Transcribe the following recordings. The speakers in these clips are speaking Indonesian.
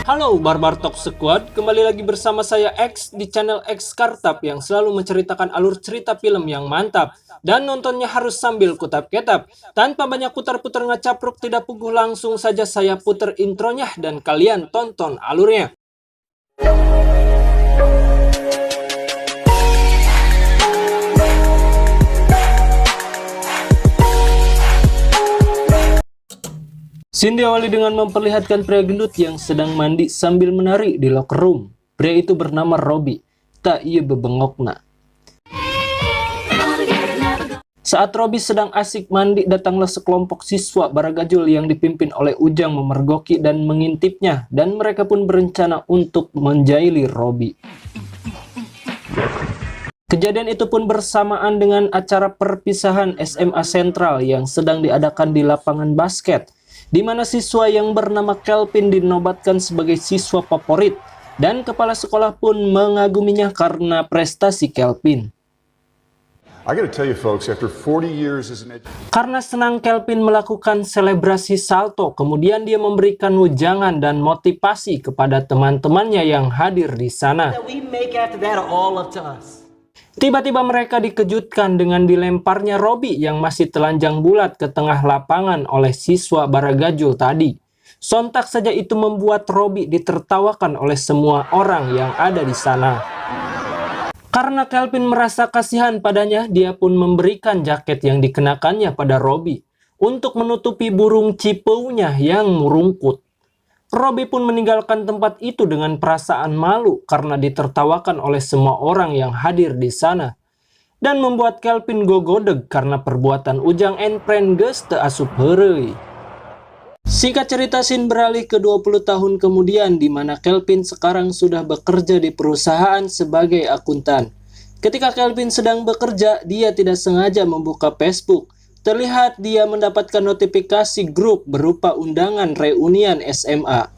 Halo Barbar Talk Squad, kembali lagi bersama saya X di channel X Kartap yang selalu menceritakan alur cerita film yang mantap dan nontonnya harus sambil kutap-ketap. Tanpa banyak putar-putar ngecapruk tidak puguh, langsung saja saya puter intronya dan kalian tonton alurnya. Scene diawali dengan memperlihatkan pria gendut yang sedang mandi sambil menari di locker room. Pria itu bernama Robbie. Tak iya bebengokna. Saat Robbie sedang asik mandi, datanglah sekelompok siswa baragajul yang dipimpin oleh Ujang memergoki dan mengintipnya, dan mereka pun berencana untuk menjaili Robbie. Kejadian itu pun bersamaan dengan acara perpisahan SMA Sentral yang sedang diadakan di lapangan basket, di mana siswa yang bernama Kelvin dinobatkan sebagai siswa favorit, dan kepala sekolah pun mengaguminya karena prestasi Kelvin. Karena senang Kelvin melakukan selebrasi salto, kemudian dia memberikan wejangan dan motivasi kepada teman-temannya yang hadir di sana. Tiba-tiba mereka dikejutkan dengan dilemparnya Robbie yang masih telanjang bulat ke tengah lapangan oleh siswa baragajul tadi. Sontak saja itu membuat Robbie ditertawakan oleh semua orang yang ada di sana. Karena Kelvin merasa kasihan padanya, dia pun memberikan jaket yang dikenakannya pada Robbie untuk menutupi burung cipeunya yang merungkut. Robbie pun meninggalkan tempat itu dengan perasaan malu karena ditertawakan oleh semua orang yang hadir di sana, dan membuat Kelvin gogodeg karena perbuatan Ujang and Friend geus teu asup heureuy. Singkat cerita, scene beralih ke 20 tahun kemudian, di mana Kelvin sekarang sudah bekerja di perusahaan sebagai akuntan. Ketika Kelvin sedang bekerja, dia tidak sengaja membuka Facebook. Terlihat dia mendapatkan notifikasi grup berupa undangan reunian SMA.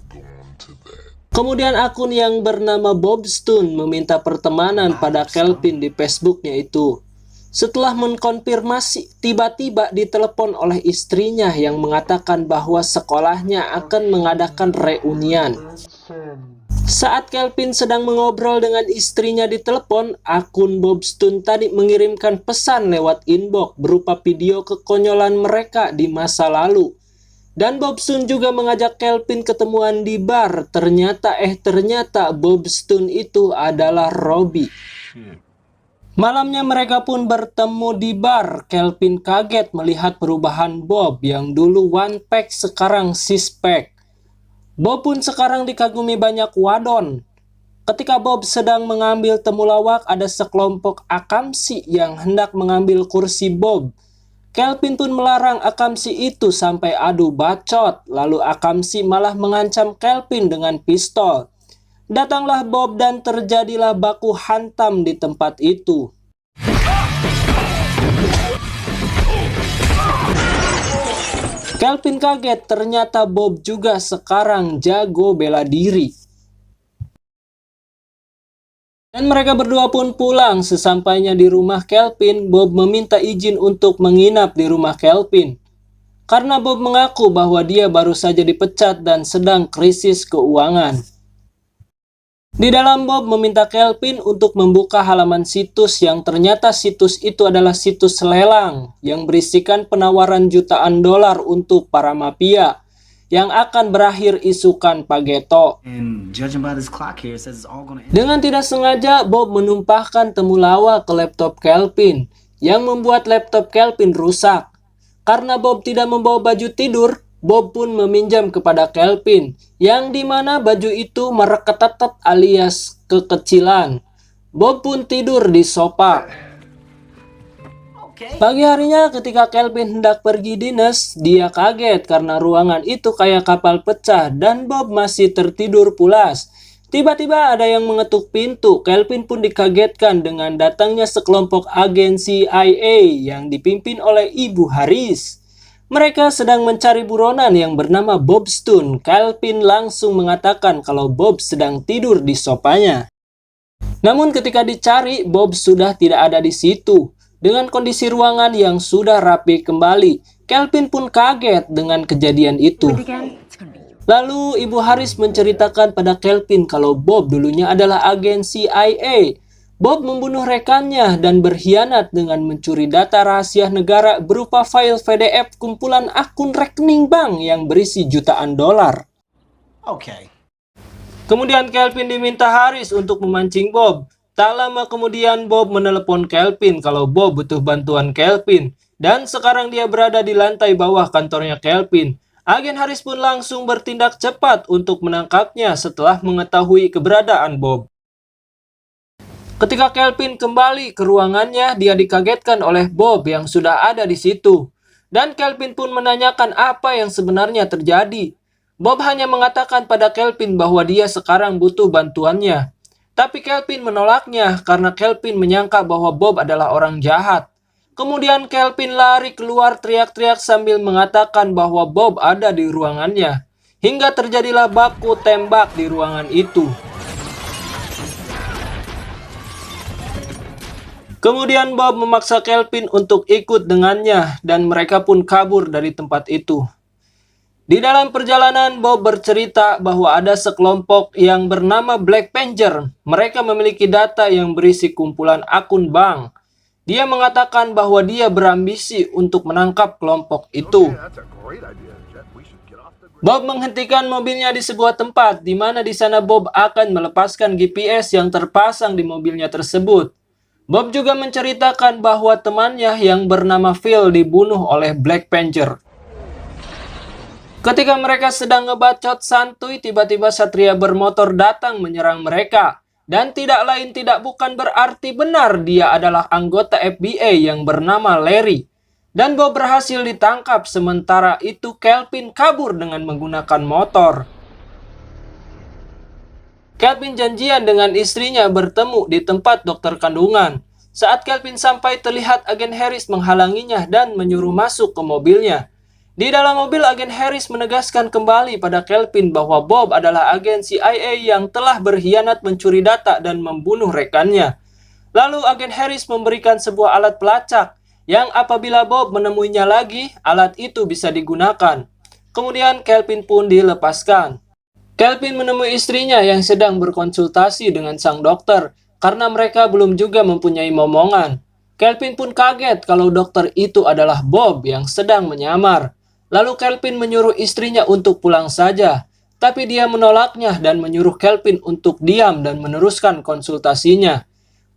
Kemudian akun yang bernama Bobstone meminta pertemanan pada Kelvin di Facebooknya itu. Setelah mengkonfirmasi, tiba-tiba ditelepon oleh istrinya yang mengatakan bahwa sekolahnya akan mengadakan reunian. Saat Kelvin sedang mengobrol dengan istrinya di telepon, akun Bobstone tadi mengirimkan pesan lewat inbox berupa video kekonyolan mereka di masa lalu. Dan Bobstone juga mengajak Kelvin ketemuan di bar. Ternyata Bobstone itu adalah Robbie. Malamnya mereka pun bertemu di bar. Kelvin kaget melihat perubahan Bob yang dulu one pack sekarang six pack. Bob pun sekarang dikagumi banyak wadon. Ketika Bob sedang mengambil temulawak, ada sekelompok akamsi yang hendak mengambil kursi Bob. Kelvin pun melarang akamsi itu sampai adu bacot. Lalu akamsi malah mengancam Kelvin dengan pistol. Datanglah Bob dan terjadilah baku hantam di tempat itu. Kelvin kaget, ternyata Bob juga sekarang jago bela diri. Dan mereka berdua pun pulang. Sesampainya di rumah Kelvin, Bob meminta izin untuk menginap di rumah Kelvin. Karena Bob mengaku bahwa dia baru saja dipecat dan sedang krisis keuangan. Di dalam, Bob meminta Kelvin untuk membuka halaman situs yang ternyata situs itu adalah situs lelang yang berisikan penawaran jutaan dolar untuk para mafia yang akan berakhir isukan Pageto. Dengan tidak sengaja, Bob menumpahkan temulawak ke laptop Kelvin yang membuat laptop Kelvin rusak. Karena Bob tidak membawa baju tidur, Bob pun meminjam kepada Kelvin, yang dimana baju itu mereketetet alias kekecilan. Bob pun tidur di sofa. Pagi harinya ketika Kelvin hendak pergi dinas, dia kaget karena ruangan itu kayak kapal pecah dan Bob masih tertidur pulas. Tiba-tiba ada yang mengetuk pintu. Kelvin pun dikagetkan dengan datangnya sekelompok agen CIA yang dipimpin oleh Ibu Haris. Mereka sedang mencari buronan yang bernama Bobstone. Kelvin langsung mengatakan kalau Bob sedang tidur di sofanya. Namun ketika dicari, Bob sudah tidak ada di situ. Dengan kondisi ruangan yang sudah rapi kembali, Kelvin pun kaget dengan kejadian itu. Lalu Ibu Haris menceritakan pada Kelvin kalau Bob dulunya adalah agen CIA. Bob membunuh rekannya dan berkhianat dengan mencuri data rahasia negara berupa file PDF kumpulan akun rekening bank yang berisi jutaan dolar. Okay. Kemudian Kelvin diminta Haris untuk memancing Bob. Tak lama kemudian Bob menelepon Kelvin kalau Bob butuh bantuan Kelvin. Dan sekarang dia berada di lantai bawah kantornya Kelvin. Agen Haris pun langsung bertindak cepat untuk menangkapnya setelah mengetahui keberadaan Bob. Ketika Kelvin kembali ke ruangannya, dia dikagetkan oleh Bob yang sudah ada di situ. Dan Kelvin pun menanyakan apa yang sebenarnya terjadi. Bob hanya mengatakan pada Kelvin bahwa dia sekarang butuh bantuannya. Tapi Kelvin menolaknya karena Kelvin menyangka bahwa Bob adalah orang jahat. Kemudian Kelvin lari keluar teriak-teriak sambil mengatakan bahwa Bob ada di ruangannya. Hingga terjadilah baku tembak di ruangan itu. Kemudian Bob memaksa Kelvin untuk ikut dengannya dan mereka pun kabur dari tempat itu. Di dalam perjalanan, Bob bercerita bahwa ada sekelompok yang bernama Black Panther. Mereka memiliki data yang berisi kumpulan akun bank. Dia mengatakan bahwa dia berambisi untuk menangkap kelompok itu. Bob menghentikan mobilnya di sebuah tempat, di mana di sana Bob akan melepaskan GPS yang terpasang di mobilnya tersebut. Bob juga menceritakan bahwa temannya yang bernama Phil dibunuh oleh Black Panther. Ketika mereka sedang ngebacot santuy, tiba-tiba satria bermotor datang menyerang mereka. Dan tidak lain tidak bukan berarti benar dia adalah anggota FBI yang bernama Larry. Dan Bob berhasil ditangkap, sementara itu Kelvin kabur dengan menggunakan motor. Kelvin janjian dengan istrinya bertemu di tempat dokter kandungan. Saat Kelvin sampai, terlihat agen Harris menghalanginya dan menyuruh masuk ke mobilnya. Di dalam mobil, agen Harris menegaskan kembali pada Kelvin bahwa Bob adalah agen CIA yang telah berkhianat, mencuri data, dan membunuh rekannya. Lalu agen Harris memberikan sebuah alat pelacak yang apabila Bob menemuinya lagi, alat itu bisa digunakan. Kemudian Kelvin pun dilepaskan. Kelvin menemui istrinya yang sedang berkonsultasi dengan sang dokter karena mereka belum juga mempunyai momongan. Kelvin pun kaget kalau dokter itu adalah Bob yang sedang menyamar. Lalu Kelvin menyuruh istrinya untuk pulang saja, tapi dia menolaknya dan menyuruh Kelvin untuk diam dan meneruskan konsultasinya.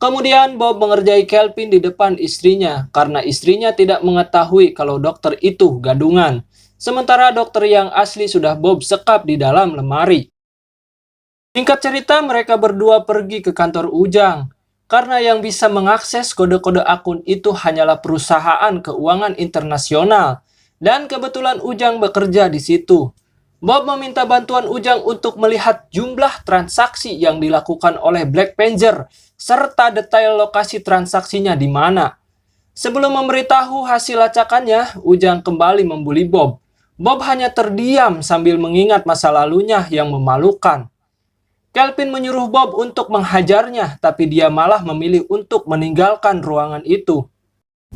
Kemudian Bob mengerjai Kelvin di depan istrinya karena istrinya tidak mengetahui kalau dokter itu gadungan. Sementara dokter yang asli sudah Bob sekap di dalam lemari. Singkat cerita, mereka berdua pergi ke kantor Ujang. Karena yang bisa mengakses kode-kode akun itu hanyalah perusahaan keuangan internasional. Dan kebetulan Ujang bekerja di situ. Bob meminta bantuan Ujang untuk melihat jumlah transaksi yang dilakukan oleh Black Panther serta detail lokasi transaksinya di mana. Sebelum memberitahu hasil lacakannya, Ujang kembali membuli Bob. Bob hanya terdiam sambil mengingat masa lalunya yang memalukan. Kelvin menyuruh Bob untuk menghajarnya, tapi dia malah memilih untuk meninggalkan ruangan itu.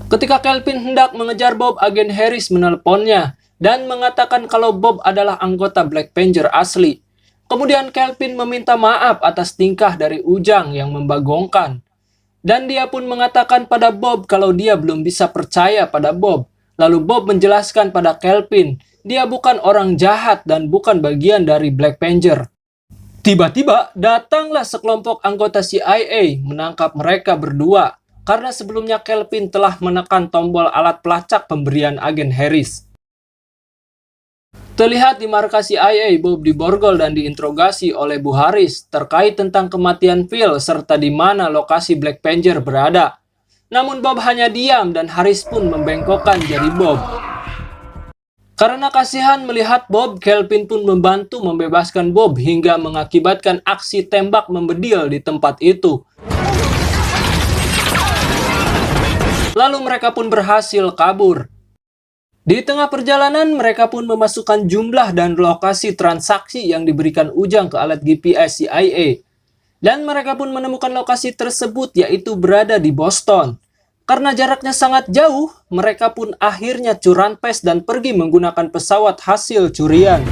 Ketika Kelvin hendak mengejar Bob, agen Harris menelponnya dan mengatakan kalau Bob adalah anggota Black Panther asli. Kemudian Kelvin meminta maaf atas tingkah dari Ujang yang membagongkan. Dan dia pun mengatakan pada Bob kalau dia belum bisa percaya pada Bob. Lalu Bob menjelaskan pada Kelvin, dia bukan orang jahat dan bukan bagian dari Black Panther. Tiba-tiba datanglah sekelompok anggota CIA menangkap mereka berdua karena sebelumnya Kelvin telah menekan tombol alat pelacak pemberian agen Harris. Terlihat di markas CIA, Bob diborgol dan diinterogasi oleh Bu Haris terkait tentang kematian Phil serta di mana lokasi Black Panther berada. Namun Bob hanya diam dan Haris pun membengkokkan jari Bob. Karena kasihan melihat Bob, Kelvin pun membantu membebaskan Bob hingga mengakibatkan aksi tembak membedil di tempat itu. Lalu mereka pun berhasil kabur. Di tengah perjalanan, mereka pun memasukkan jumlah dan lokasi transaksi yang diberikan Ujang ke alat GPS CIA. Dan mereka pun menemukan lokasi tersebut, yaitu berada di Boston. Karena jaraknya sangat jauh, mereka pun akhirnya curampes dan pergi menggunakan pesawat hasil curian.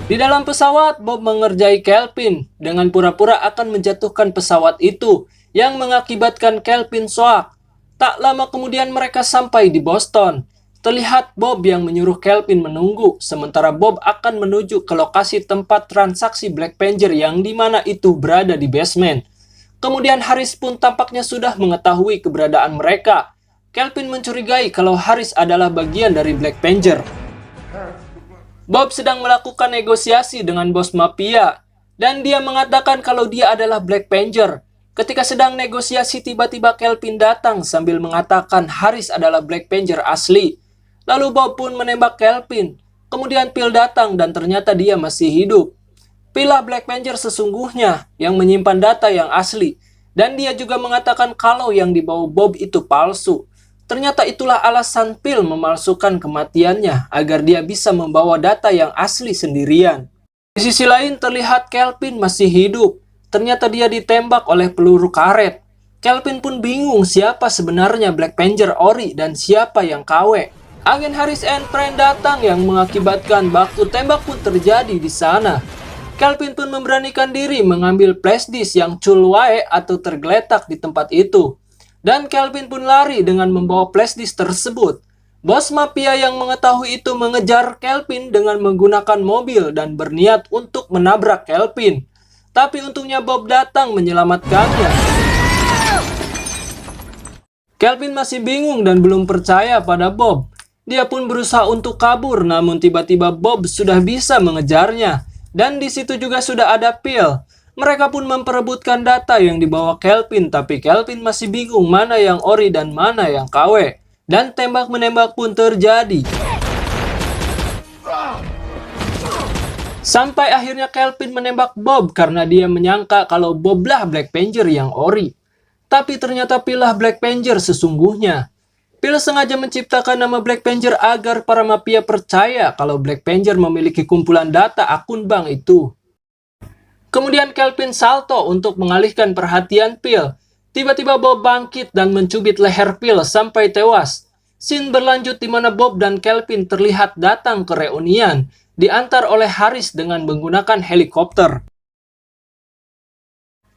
Di dalam pesawat, Bob mengerjai Kelvin dengan pura-pura akan menjatuhkan pesawat itu yang mengakibatkan Kelvin shock. Tak lama kemudian mereka sampai di Boston. Terlihat Bob yang menyuruh Kelvin menunggu, sementara Bob akan menuju ke lokasi tempat transaksi Black Panzer yang dimana itu berada di basement. Kemudian Harris pun tampaknya sudah mengetahui keberadaan mereka. Kelvin mencurigai kalau Harris adalah bagian dari Black Panzer. Bob sedang melakukan negosiasi dengan bos mafia, dan dia mengatakan kalau dia adalah Black Panzer. Ketika sedang negosiasi, tiba-tiba Kelvin datang sambil mengatakan Harris adalah Black Panzer asli. Lalu Bob pun menembak Kelvin. Kemudian Phil datang dan ternyata dia masih hidup. Phil lah Black Panzer sesungguhnya yang menyimpan data yang asli. Dan dia juga mengatakan kalau yang dibawa Bob itu palsu. Ternyata itulah alasan Phil memalsukan kematiannya agar dia bisa membawa data yang asli sendirian. Di sisi lain terlihat Kelvin masih hidup. Ternyata dia ditembak oleh peluru karet. Kelvin pun bingung siapa sebenarnya Black Panzer ori dan siapa yang KW. Agen Harris and Friend datang yang mengakibatkan baku tembak pun terjadi di sana. Kelvin pun memberanikan diri mengambil flash disk yang culwae atau tergeletak di tempat itu. Dan Kelvin pun lari dengan membawa flash disk tersebut. Bos mafia yang mengetahui itu mengejar Kelvin dengan menggunakan mobil dan berniat untuk menabrak Kelvin. Tapi untungnya Bob datang menyelamatkannya. Kelvin masih bingung dan belum percaya pada Bob. Dia pun berusaha untuk kabur, namun tiba-tiba Bob sudah bisa mengejarnya. Dan di situ juga sudah ada Phil. Mereka pun memperebutkan data yang dibawa Kelvin, tapi Kelvin masih bingung mana yang ori dan mana yang KW. Dan tembak-menembak pun terjadi. Sampai akhirnya Kelvin menembak Bob karena dia menyangka kalau Bob lah Black Panzer yang ori. Tapi ternyata Phil lah Black Panzer sesungguhnya. Phil sengaja menciptakan nama Black Panzer agar para mafia percaya kalau Black Panzer memiliki kumpulan data akun bank itu. Kemudian Kelvin salto untuk mengalihkan perhatian Phil. Tiba-tiba Bob bangkit dan mencubit leher Phil sampai tewas. Scene berlanjut di mana Bob dan Kelvin terlihat datang ke reunian, diantar oleh Harris dengan menggunakan helikopter.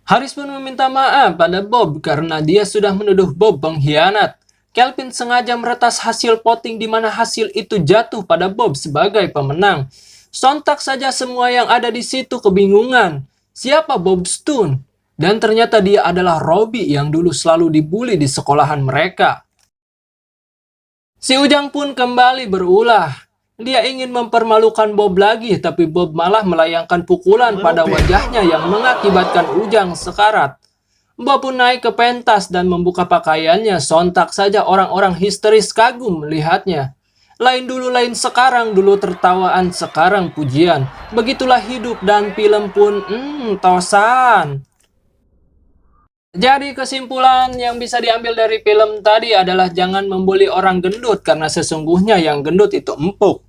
Harris pun meminta maaf pada Bob karena dia sudah menuduh Bob pengkhianat. Kelvin sengaja meretas hasil voting di mana hasil itu jatuh pada Bob sebagai pemenang. Sontak saja semua yang ada di situ kebingungan. Siapa Bob Stone? Dan ternyata dia adalah Robbie yang dulu selalu dibully di sekolahan mereka. Si Ujang pun kembali berulah. Dia ingin mempermalukan Bob lagi, tapi Bob malah melayangkan pukulan pada wajahnya yang mengakibatkan Ujang sekarat. Bob pun naik ke pentas dan membuka pakaiannya. Sontak saja orang-orang histeris kagum melihatnya. Lain dulu lain sekarang, dulu tertawaan, sekarang pujian. Begitulah hidup dan film pun tosan. Jadi kesimpulan yang bisa diambil dari film tadi adalah jangan membuli orang gendut karena sesungguhnya yang gendut itu empuk.